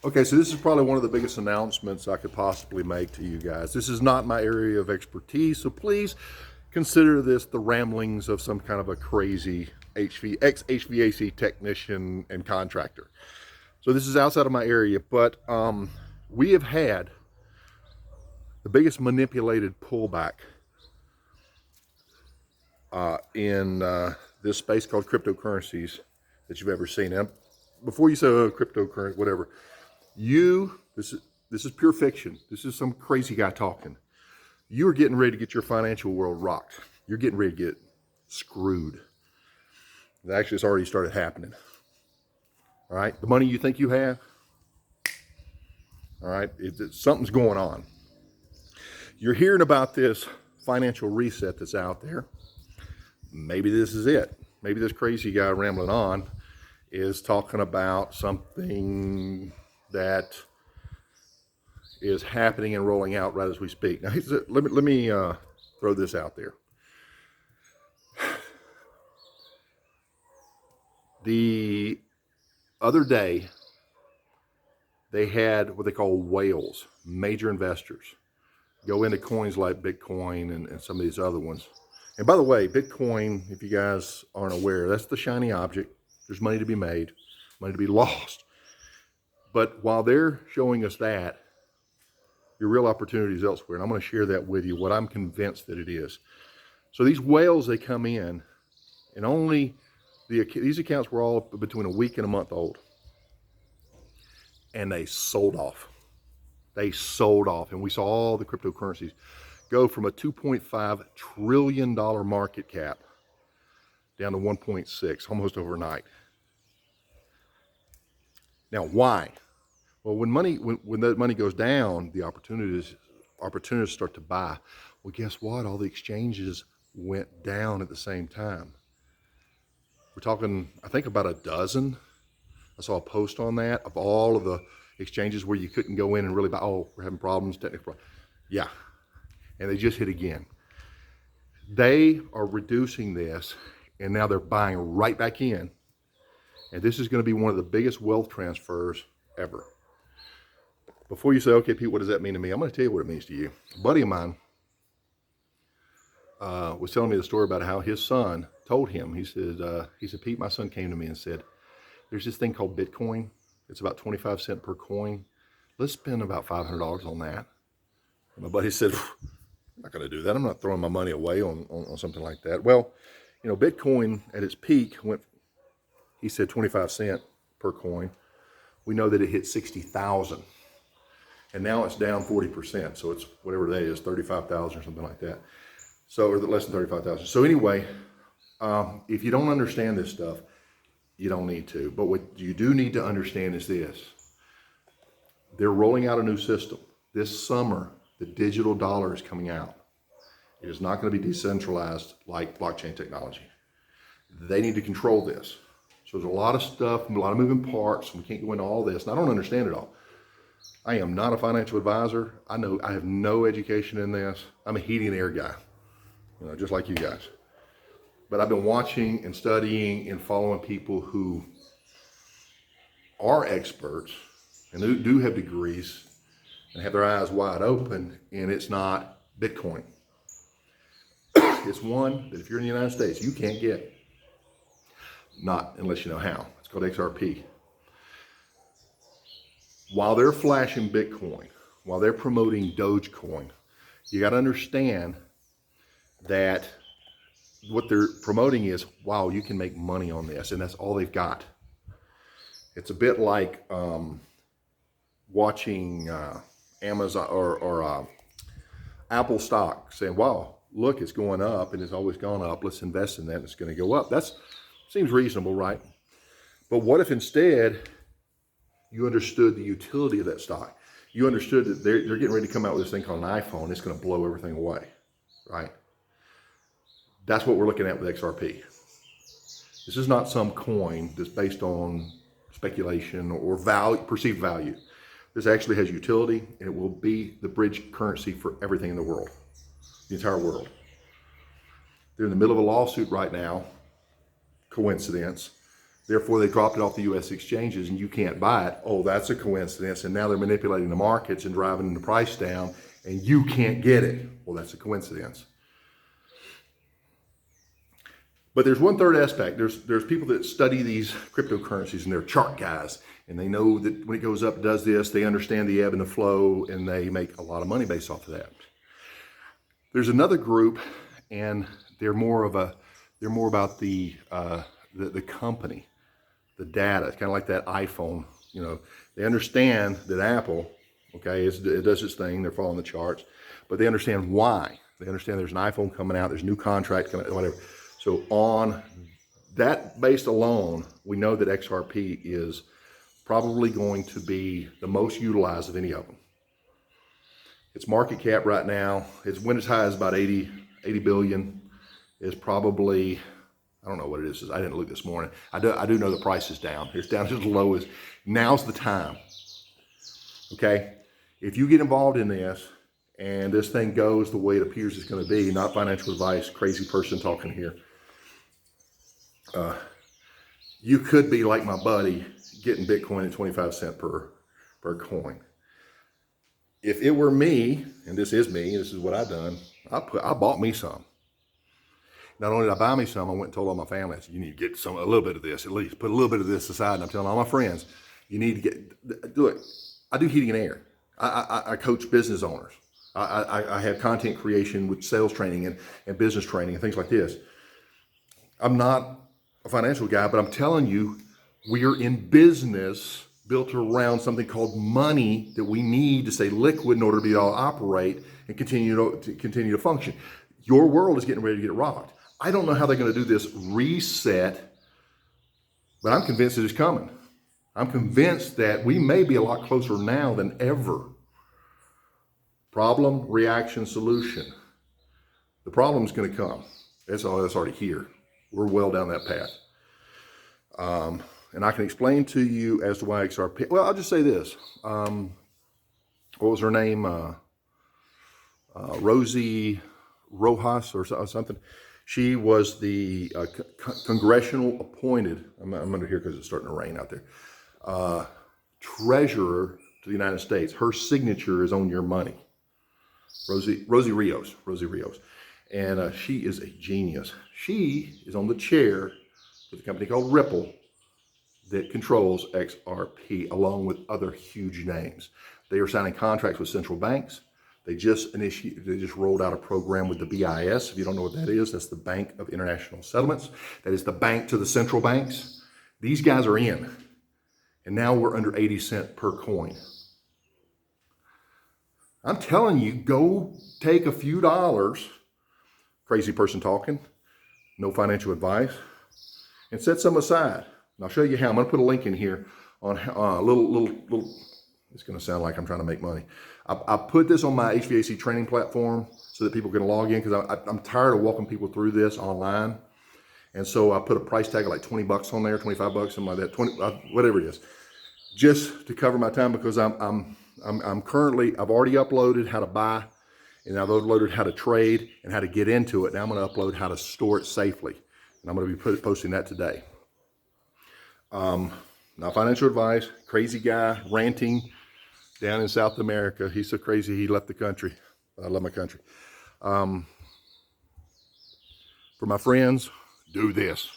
Okay, so this is probably one of the biggest announcements I could possibly make to you guys. This is not my area of expertise, so please consider this the ramblings of some kind of a crazy ex-HVAC technician and contractor. So this is outside of my area, but we have had the biggest manipulated pullback in this space called cryptocurrencies that you've ever seen. Now, before you say cryptocurrency, whatever, this is pure fiction. This is some crazy guy talking. You are getting ready to get your financial world rocked. You're getting ready to get screwed. Actually, it's already started happening. All right, the money you think you have, all right, something's going on. You're hearing about this financial reset that's out there. Maybe this is it. Maybe this crazy guy rambling on is talking about something that is happening and rolling out right as we speak. Now, let me throw this out there. The other day, they had what they call whales, major investors, go into coins like Bitcoin and some of these other ones. And by the way, Bitcoin, if you guys aren't aware, that's the shiny object. There's money to be made, money to be lost. But while they're showing us that, your real opportunity is elsewhere. And I'm going to share that with you, what I'm convinced that it is. So these whales, they come in, and only these accounts were all between a week and a month old. And they sold off. They sold off. And we saw all the cryptocurrencies go from a $2.5 trillion market cap down to 1.6 almost overnight. Now, why? Well, when that money goes down, the opportunities start to buy. Well, guess what? All the exchanges went down at the same time. We're talking, I think, about a dozen. I saw a post on that of all of the exchanges where you couldn't go in and really buy. Oh, we're having problems, technical problems. Yeah, and they just hit again. They are reducing this, and now they're buying right back in. And this is going to be one of the biggest wealth transfers ever. Before you say, okay, Pete, what does that mean to me? I'm going to tell you what it means to you. A buddy of mine was telling me the story about how his son told him, he said, Pete, my son came to me and said, there's this thing called Bitcoin. It's about 25 cents per coin. Let's spend about $500 on that. And my buddy said, I'm not going to do that. I'm not throwing my money away on something like that. Well, you know, Bitcoin at its peak went, he said 25 cents per coin. We know that it hit 60,000. And now it's down 40%. So it's whatever that is, 35,000 or something like that. So, or less than 35,000. So anyway, if you don't understand this stuff, you don't need to. But what you do need to understand is this. They're rolling out a new system. This summer, the digital dollar is coming out. It is not going to be decentralized like blockchain technology. They need to control this. So there's a lot of stuff, a lot of moving parts, and we can't go into all this. And I don't understand it all. I am not a financial advisor. I have no education in this. I'm a heating and air guy, you know, just like you guys. But I've been watching and studying and following people who are experts and who do have degrees and have their eyes wide open, and it's not Bitcoin. It's one that if you're in the United States, you can't get. Not unless you know how. It's called XRP. While they're flashing Bitcoin, while they're promoting Dogecoin, you got to understand that what they're promoting is, wow, you can make money on this, and that's all they've got. It's a bit like watching Amazon or Apple stock, saying, wow, look, it's going up, and it's always gone up. Let's invest in that, and it's going to go up. That seems reasonable, right? But what if instead you understood the utility of that stock? You understood that they're getting ready to come out with this thing called an iPhone. It's going to blow everything away, right? That's what we're looking at with XRP. This is not some coin that's based on speculation or value, perceived value. This actually has utility, and it will be the bridge currency for everything in the world, the entire world. They're in the middle of a lawsuit right now, coincidence, Therefore, they dropped it off the U.S. exchanges and you can't buy it. Oh, that's a coincidence. And now they're manipulating the markets and driving the price down and you can't get it. Well, that's a coincidence. But there's one third aspect. There's people that study these cryptocurrencies and they're chart guys. And they know that when it goes up, it does this. They understand the ebb and the flow and they make a lot of money based off of that. There's another group and they're more about the company, the data. It's kind of like that iPhone. You know, they understand that Apple, okay, it does its thing. They're following the charts, but they understand why. They understand there's an iPhone coming out. There's a new contract coming out, whatever. So on that base alone, we know that XRP is probably going to be the most utilized of any of them. Its market cap right now, it's went as high as about 80 billion. Is probably, I don't know what it is. I didn't look this morning. I do know the price is down. It's down as low as, now's the time. Okay? If you get involved in this and this thing goes the way it appears it's going to be, not financial advice, crazy person talking here, you could be like my buddy getting Bitcoin at 25 cents per coin. If it were me, and this is me, this is what I've done, I bought me some. Not only did I buy me some, I went and told all my family, I said, you need to get a little bit of this at least. Put a little bit of this aside. And I'm telling all my friends, you need to do it. I do heating and air. I coach business owners. I have content creation with sales training and business training and things like this. I'm not a financial guy, but I'm telling you, we are in business built around something called money that we need to stay liquid in order to be able to operate and continue to function. Your world is getting ready to get rocked. I don't know how they're going to do this reset, but I'm convinced it is coming. I'm convinced that we may be a lot closer now than ever. Problem, reaction, solution. The problem is going to come. That's already here. We're well down that path. And I can explain to you as to why XRP. Well, I'll just say this. What was her name? Rosie Rojas or something. She was the congressional appointed, I'm under here because it's starting to rain out there, treasurer to the United States. Her signature is on your money. Rosie Rios. And she is a genius. She is on the chair with a company called Ripple that controls XRP along with other huge names. They are signing contracts with central banks. They just rolled out a program with the BIS. If you don't know what that is, that's the Bank of International Settlements. That is the bank to the central banks. These guys are in. And now we're under 80 cents per coin. I'm telling you, go take a few dollars, crazy person talking, no financial advice, and set some aside. And I'll show you how. I'm going to put a link in here on a little, it's going to sound like I'm trying to make money. I put this on my HVAC training platform so that people can log in because I'm tired of walking people through this online. And so I put a price tag of like 20 bucks on there, 25 bucks, something like that, 20, whatever it is, just to cover my time because I'm currently, I've already uploaded how to buy and I've uploaded how to trade and how to get into it. Now I'm going to upload how to store it safely. And I'm going to be posting that today. Not financial advice, crazy guy ranting down in South America. He's so crazy he left the country. I love my country. For my friends, do this.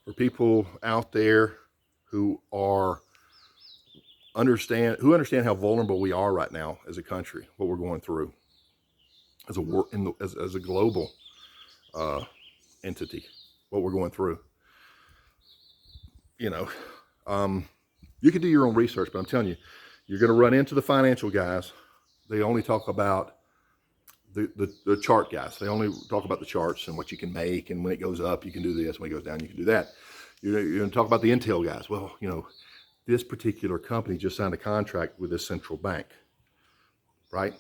For people out there who understand how vulnerable we are right now as a country, what we're going through as a global entity, what we're going through. You know, you can do your own research, but I'm telling you, you're going to run into the financial guys. They only talk about the chart guys. They only talk about the charts and what you can make. And when it goes up, you can do this. When it goes down, you can do that. You're going to talk about the intel guys. Well, you know, this particular company just signed a contract with this central bank, right?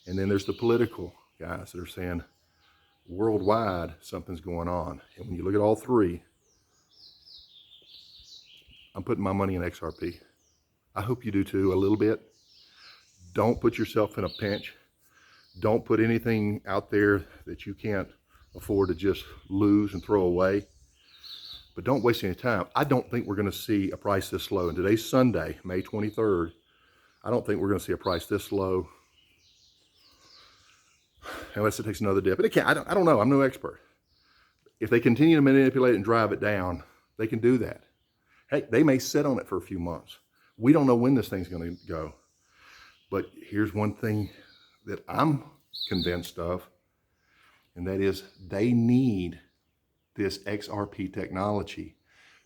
And then there's the political guys that are saying worldwide something's going on. And when you look at all three, I'm putting my money in XRP. I hope you do too, a little bit. Don't put yourself in a pinch. Don't put anything out there that you can't afford to just lose and throw away. But don't waste any time. I don't think we're going to see a price this low. And today's Sunday, May 23rd. I don't think we're going to see a price this low unless it takes another dip. But it can't. I don't know. I'm no expert. If they continue to manipulate and drive it down, they can do that. Hey, they may sit on it for a few months. We don't know when this thing's going to go. But here's one thing that I'm convinced of, and that is they need this XRP technology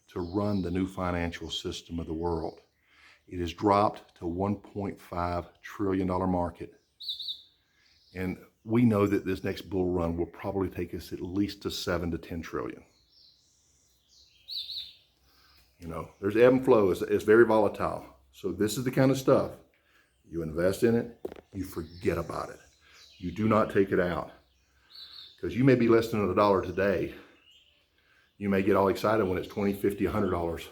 to run the new financial system of the world. It has dropped to $1.5 trillion market. And we know that this next bull run will probably take us at least to 7 to 10 trillion. You know, there's ebb and flow. It's very volatile. So this is the kind of stuff, you invest in it, you forget about it. You do not take it out. Because you may be less than $1 today. You may get all excited when it's $20, $50, $100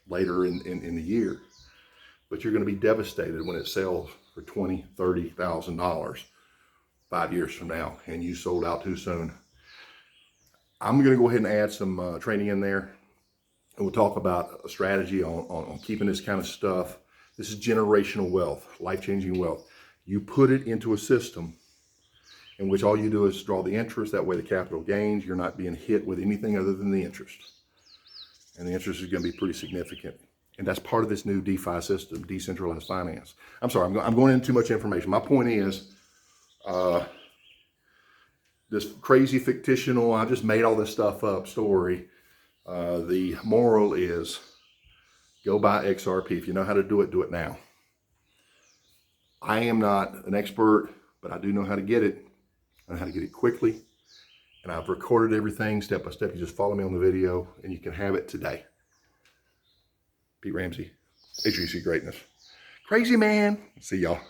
later in the year. But you're going to be devastated when it sells for $20,000, $30,000 5 years from now, and you sold out too soon. I'm going to go ahead and add some training in there. And we'll talk about a strategy on keeping this kind of stuff. This is generational wealth, life-changing wealth. You put it into a system in which all you do is draw the interest. That way the capital gains. You're not being hit with anything other than the interest. And the interest is going to be pretty significant. And that's part of this new DeFi system, decentralized finance. I'm sorry, I'm going into too much information. My point is, this crazy fictional, I just made all this stuff up story. The moral is, go buy XRP. If you know how to do it now. I am not an expert, but I do know how to get it. I know how to get it quickly. And I've recorded everything step by step. You just follow me on the video and you can have it today. Pete Ramsey, HGC Greatness. Crazy man. See y'all.